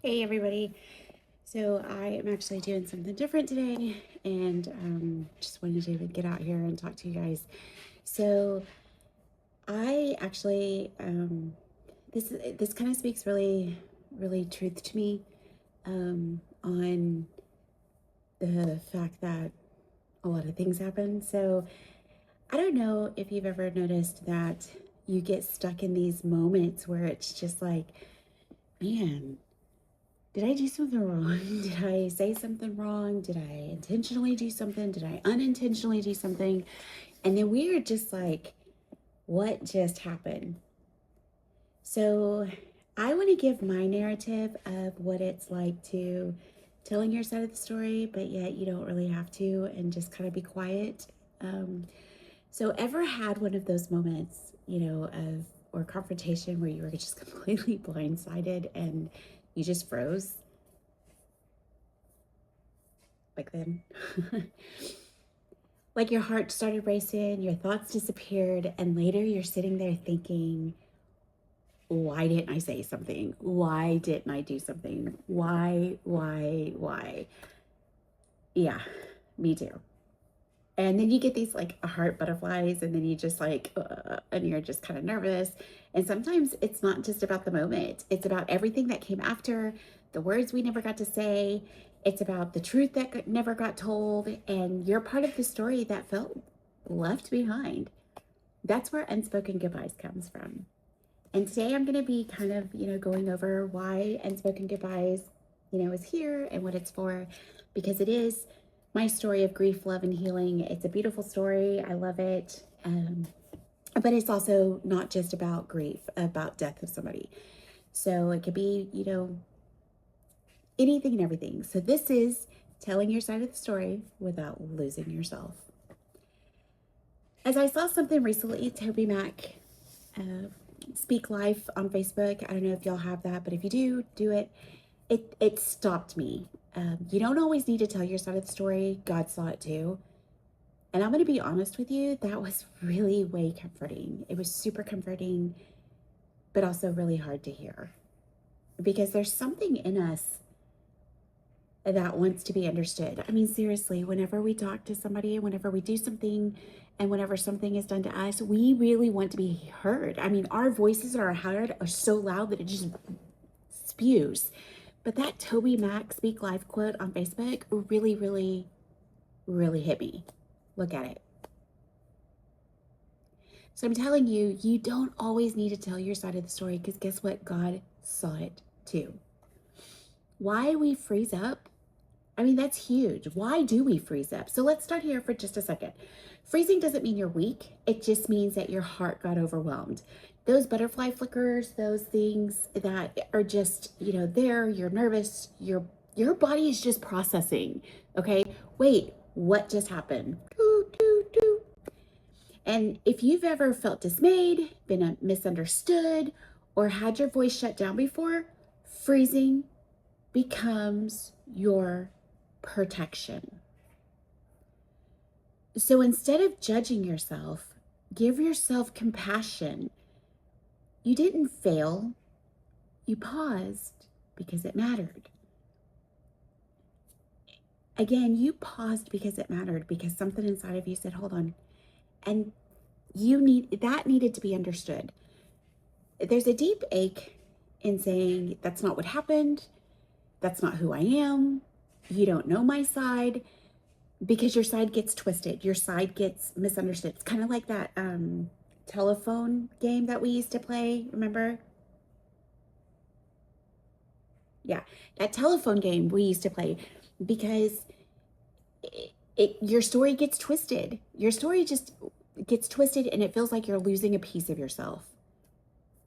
Hey everybody. So I am actually doing something different today and just wanted to get out here and talk to you guys. So I actually this kind of speaks really truth to me on the fact that a lot of things happen. So I don't know if you've ever noticed that you get stuck in these moments where it's just like, man, did I do something wrong? Did I say something wrong? Did I intentionally do something? Did I unintentionally do something? And then we are just like, what just happened? So I want to give my narrative of what it's like to telling your side of the story, but yet you don't really have to and just kind of be quiet. So ever had one of those moments, of or confrontation where you were just completely blindsided and you just froze? Like then. Like your heart started racing, your thoughts disappeared, and later you're sitting there thinking, why didn't I say something? Why didn't I do something? Why? Yeah, me too. And then you get these like heart butterflies, and then you just like, and you're just kind of nervous. And sometimes it's not just about the moment, it's about everything that came after, the words we never got to say. It's about the truth that never got told, and you're part of the story that felt left behind. That's where unspoken goodbyes comes from. And today I'm going to be kind of, going over why unspoken goodbyes, is here and what it's for, because it is my story of grief, love, and healing. It's a beautiful story. I love it. But it's also not just about grief, about death of somebody. So it could be, anything and everything. So this is telling your side of the story without losing yourself. As I saw something recently, Toby Mac Speak Life on Facebook. I don't know if y'all have that, but if you do it. It stopped me. You don't always need to tell your side of the story. God saw it too. And I'm going to be honest with you, that was really way comforting. It was super comforting, but also really hard to hear, because there's something in us that wants to be understood. I mean, seriously, whenever we talk to somebody, whenever we do something, and whenever something is done to us, we really want to be heard. I mean, our voices that are heard are so loud that it just spews. But that Toby Mac Speak Life quote on Facebook really hit me. Look at it. So I'm telling you, you don't always need to tell your side of the story, because guess what? God saw it too. Why we freeze up? I mean, that's huge. Why do we freeze up? So let's start here for just a second. Freezing doesn't mean you're weak. It just means that your heart got overwhelmed. Those butterfly flickers, those things that are just, there, you're nervous, your body is just processing. Okay, wait, what just happened? And if you've ever felt dismayed, been misunderstood, or had your voice shut down before, freezing becomes your protection. So instead of judging yourself, give yourself compassion. You didn't fail. You paused because it mattered. Again, you paused because it mattered, because something inside of you said, hold on. And that needed to be understood. There's a deep ache in saying, that's not what happened. That's not who I am. You don't know my side, because your side gets twisted. Your side gets misunderstood. It's kind of like that telephone game that we used to play. Remember? Yeah, that telephone game we used to play, because your story gets twisted. Your story just gets twisted, and it feels like you're losing a piece of yourself.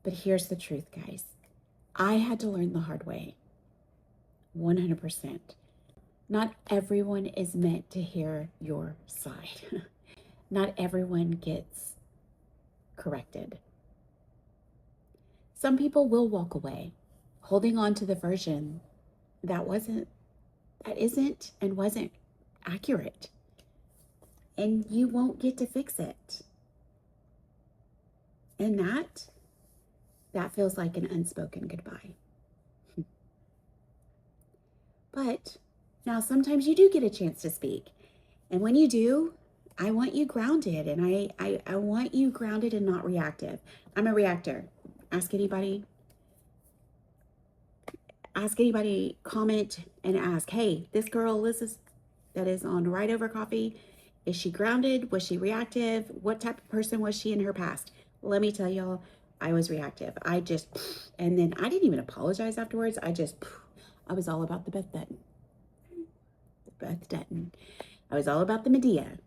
But here's the truth, guys. I had to learn the hard way. 100%. Not everyone is meant to hear your side. Not everyone gets corrected. Some people will walk away, holding on to the version that isn't and wasn't accurate. And you won't get to fix it. And that feels like an unspoken goodbye. But now sometimes you do get a chance to speak. And when you do, I want you grounded, and I want you grounded and not reactive. I'm a reactor. Ask anybody, comment and ask, hey, this girl, that is on Right Over Coffee, is she grounded? Was she reactive? What type of person was she in her past? Let me tell y'all, I was reactive. And then I didn't even apologize afterwards. I was all about the Beth Dutton. I was all about the Medea.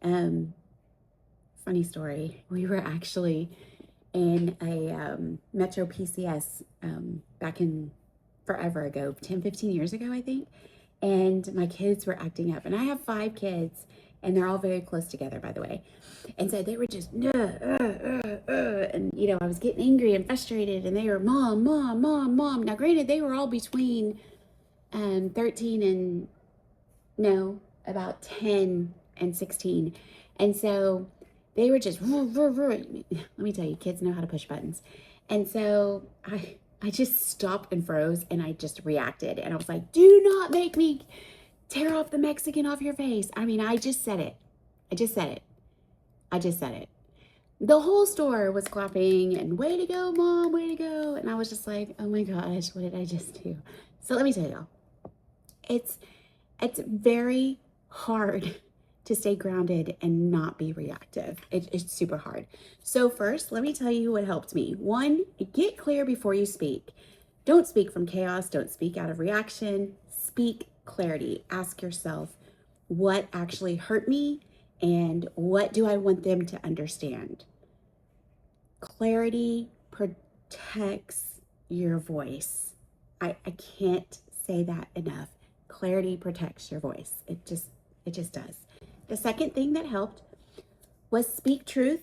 Funny story. We were actually in a Metro PCS back in forever ago, 10, 15 years ago, I think. And my kids were acting up. And I have 5 kids, and they're all very close together, by the way. And so they were just, and, I was getting angry and frustrated, and they were, Mom, Mom, Mom, Mom. Now, granted, they were all between 13 and, about 10 and 16. And so they were just, let me tell you, kids know how to push buttons. And so I just stopped and froze, and I just reacted. And I was like, do not make me tear off the Mexican off your face. I mean, I just said it. The whole store was clapping and way to go, Mom, way to go. And I was just like, oh my gosh, what did I just do? So let me tell y'all, it's very hard to stay grounded and not be reactive. It's super hard. So first, let me tell you what helped me. 1, get clear before you speak. Don't speak from chaos. Don't speak out of reaction. Speak clarity. Ask yourself, what actually hurt me and what do I want them to understand? Clarity protects your voice. I can't say that enough. Clarity protects your voice. It just does. The second thing that helped was speak truth,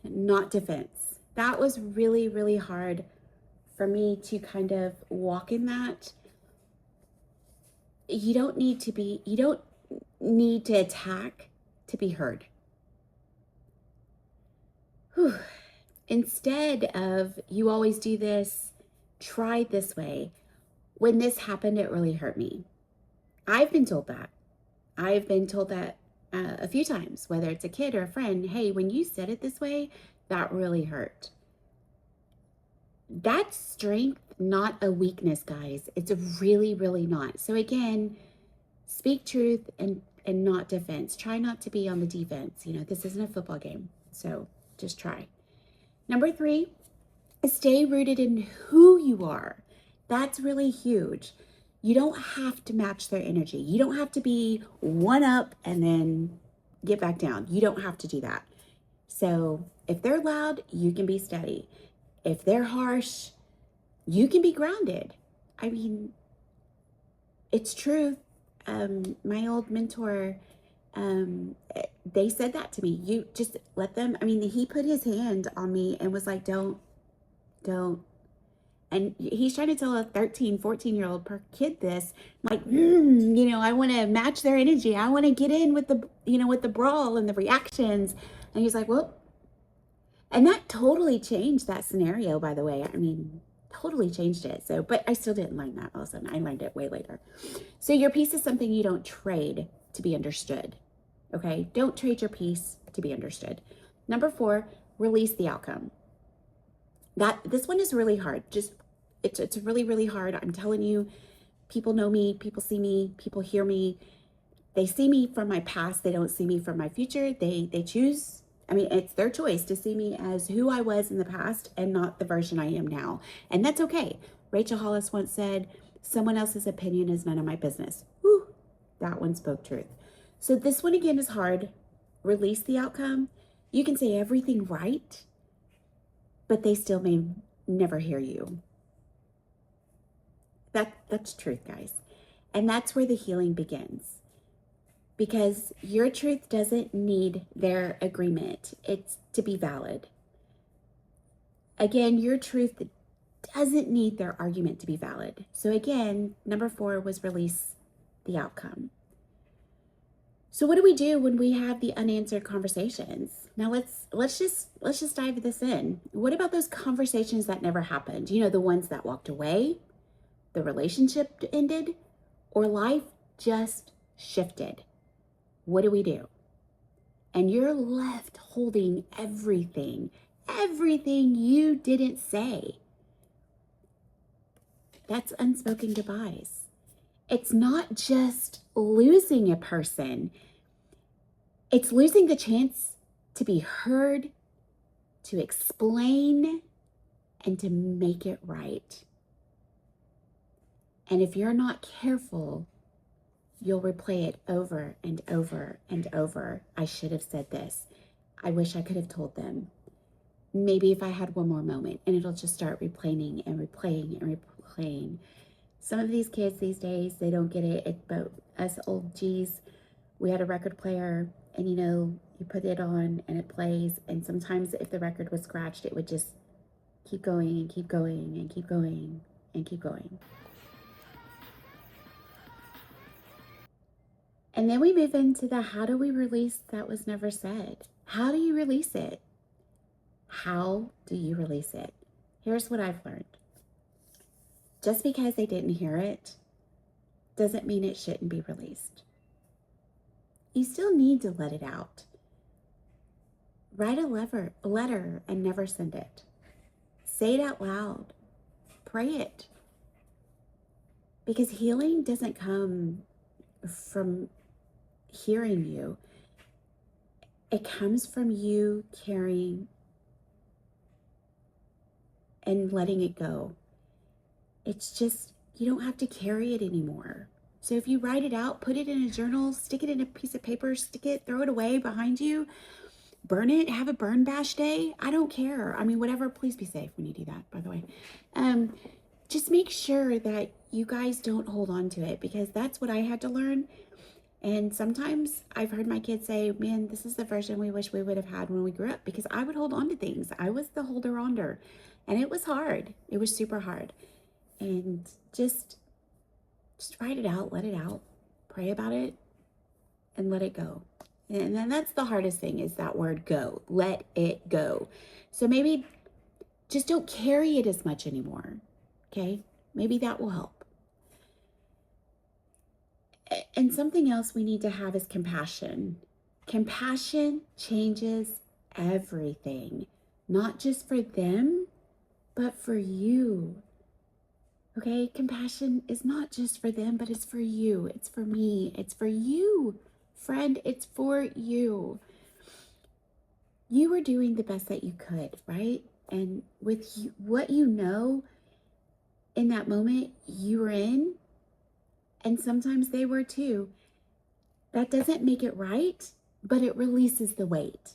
not defense. That was really, really hard for me to kind of walk in that. You don't need to attack to be heard. Whew. Instead of, you always do this, try this way. When this happened, it really hurt me. I've been told that. A few times, whether it's a kid or a friend, hey, when you said it this way, that really hurt. That's strength, not a weakness, guys. It's really, really not. So again, speak truth and not defense. Try not to be on the defense. This isn't a football game, so just try. Number 3, stay rooted in who you are. That's really huge. You don't have to match their energy. You don't have to be one up and then get back down. You don't have to do that. So if they're loud, you can be steady. If they're harsh, you can be grounded. I mean, it's true. My old mentor, they said that to me. You just let them, he put his hand on me and was like, don't. And he's trying to tell a 13, 14-year-old kid this, like, I want to match their energy. I want to get in with the brawl and the reactions. And he's like, well, and that totally changed that scenario, by the way. Totally changed it. So, but I still didn't learn that all of a sudden. I learned it way later. So your peace is something you don't trade to be understood. Okay? Don't trade your peace to be understood. Number 4, release the outcome. This one is really hard. It's really, really hard. I'm telling you, people know me, people see me, people hear me. They see me from my past. They don't see me from my future. They choose. It's their choice to see me as who I was in the past and not the version I am now. And that's okay. Rachel Hollis once said, someone else's opinion is none of my business. Whew, that one spoke truth. So this one again is hard. Release the outcome. You can say everything right, but they still may never hear you. That's truth, guys. And that's where the healing begins. Because your truth doesn't need their agreement. It's to be valid. Again, your truth doesn't need their argument to be valid. So again, number 4 was release the outcome. So what do we do when we have the unanswered conversations? Now let's just dive this in. What about those conversations that never happened? The ones that walked away, the relationship ended, or life just shifted. What do? And you're left holding everything you didn't say. That's unspoken goodbyes. It's not just losing a person, it's losing the chance to be heard, to explain, and to make it right. And if you're not careful, you'll replay it over and over and over. I should have said this. I wish I could have told them. Maybe if I had one more moment, and it'll just start replaying and replaying and replaying. Some of these kids these days, they don't get it. But us old G's, we had a record player, and you put it on and it plays. And sometimes if the record was scratched, it would just keep going and keep going and keep going and keep going. And then we move into the how do we release that was never said? How do you release it? How do you release it? Here's what I've learned. Just because they didn't hear it doesn't mean it shouldn't be released. You still need to let it out. Write a letter and never send it. Say it out loud. Pray it. Because healing doesn't come from hearing you. It comes from you carrying and letting it go. It's just, you don't have to carry it anymore. So if you write it out, put it in a journal, stick it in a piece of paper, stick it, throw it away behind you, burn it, have a burn bash day. I don't care. I mean, whatever, please be safe when you do that, by the way. Just make sure that you guys don't hold on to it, because that's what I had to learn. And sometimes I've heard my kids say, man, this is the version we wish we would have had when we grew up, because I would hold on to things. I was the holder-onder, and it was hard. It was super hard. And just write it out, let it out, pray about it, and let it go. And then that's the hardest thing, is that word go. Let it go. So maybe just don't carry it as much anymore, okay? Maybe that will help. And something else we need to have is compassion. Compassion changes everything, not just for them, but for you. Okay, compassion is not just for them, but it's for you. It's for me. It's for you, friend. It's for you. You were doing the best that you could, right? And with what you know in that moment you were in, and sometimes they were too, that doesn't make it right, but it releases the weight.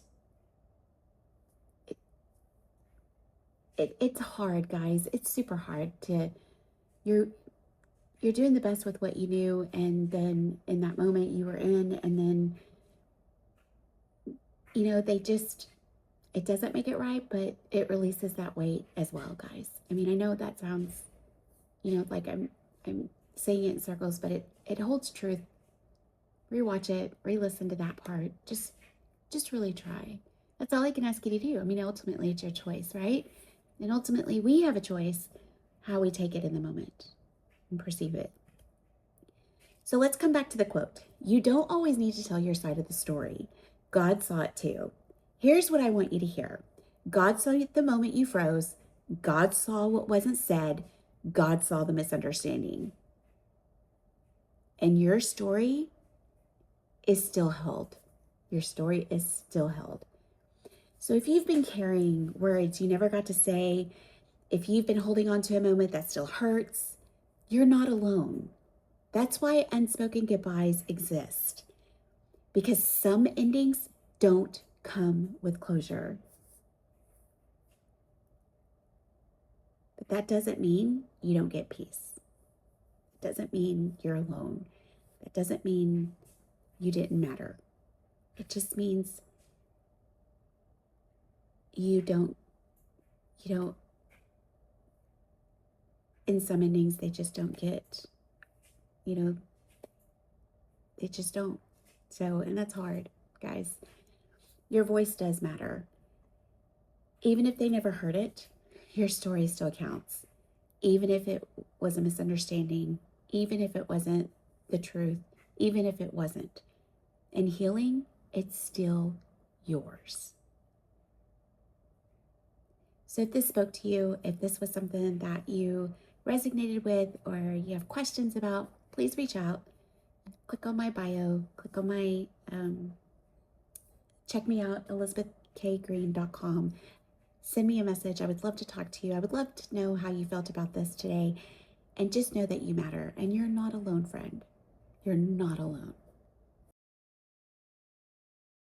It's hard, guys. It's super hard to, you're doing the best with what you knew, and then in that moment you were in, and then, it doesn't make it right, but it releases that weight as well, guys. I mean, I know that sounds, like I'm saying it in circles, but it holds truth. Rewatch it, re-listen to that part. Just really try. That's all I can ask you to do. I mean, ultimately it's your choice, right? And ultimately we have a choice how we take it in the moment and perceive it. So let's come back to the quote. You don't always need to tell your side of the story. God saw it too. Here's what I want you to hear. God saw the moment you froze. God saw what wasn't said. God saw the misunderstanding. And your story is still held. Your story is still held. So if you've been carrying words you never got to say, if you've been holding on to a moment that still hurts, you're not alone. That's why unspoken goodbyes exist. Because some endings don't come with closure. But that doesn't mean you don't get peace. It doesn't mean you're alone. That doesn't mean you didn't matter. It just means you don't, in some endings, they just don't get, they just don't. So, and that's hard, guys. Your voice does matter. Even if they never heard it, your story still counts. Even if it was a misunderstanding, even if it wasn't the truth, even if it wasn't. And healing, it's still yours. So if this spoke to you, if this was something that you resonated with or you have questions about, please reach out. Click on my bio, click on my, check me out, elizabethkgreen.com. Send me a message. I would love to talk to you. I would love to know how you felt about this today. And just know that you matter and you're not alone, friend. You're not alone.